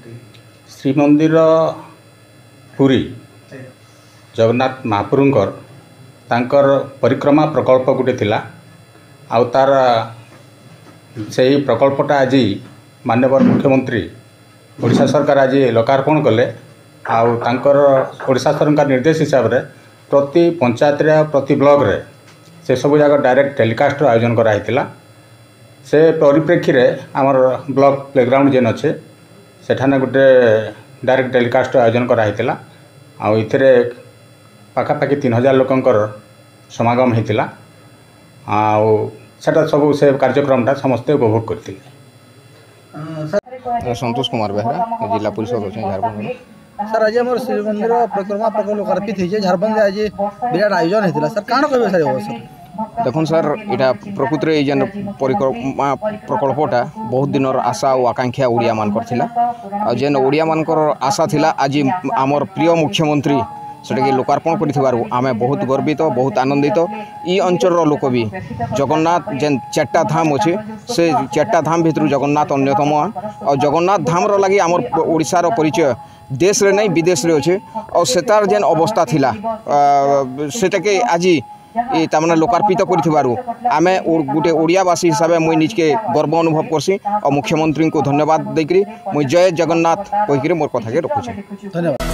श्रीमंदिर पुरी जगन्नाथ महाप्रभुंकर तांकर परिक्रमा प्रकल्प गोटे थिला आउ तार से प्रकल्पटा आज माननीय मुख्यमंत्री ओडिशा सरकार आज लोकार्पण कले आउ तांकर ओडिशा सरकार निर्देश हिसाब से प्रति पंचायत रे प्रति ब्लॉक रे से सब जगह डायरेक्ट टेलीकास्ट आयोजन कराइला से परिप्रेक्षी रे आमर ब्लॉक प्लेग्राउंड जेन अच्छे सेठाने गोटे डायरेक्ट टेलीकास्ट आयोजन कराइला आउ इथिरे पाखापाखि 3000 लोकंकर समागम होता आउ सेटा सब से कार्यक्रमटा समस्ते उपभोग करते। संतोष कुमार बेहरा जिला पुलिस झारखंड। सर आज आम श्रीमंदिर परिक्रमा प्रकल्प लोकार्पित होती झारखंड आज विराट आयोजन होता सर कौन कहे सर देखो सर यहाँ प्रकृत में जेन परिक्रमा प्रकल्पटा बहुत दिन आशा और आकांक्षा ओडिया मानकर जेन ओडिया मानकर आशा थिला आज आमर प्रिय मुख्यमंत्री सेटा लोकार्पण कर आमे बहुत गर्वित बहुत आनंदित ई अंचल लोक भी जगन्नाथ जेन 4टा धाम अच्छे से 4टा धाम भितर जगन्नाथ अन्यतम और जगन्नाथ धाम लगी आमर ओडिशार परिचय देश रे नहीं विदेश रे अच्छे और सेतार जेन अवस्था थिला सेटाके आज तामने लोकार्पित करमे गोटे ओडियावासी हिसाब से मुझे निजके गर्व अनुभव करसी और मुख्यमंत्री को धन्यवाद देकरी मुझे जय जगन्नाथ कहीकि मोर कथा के रखुचे। धन्यवाद।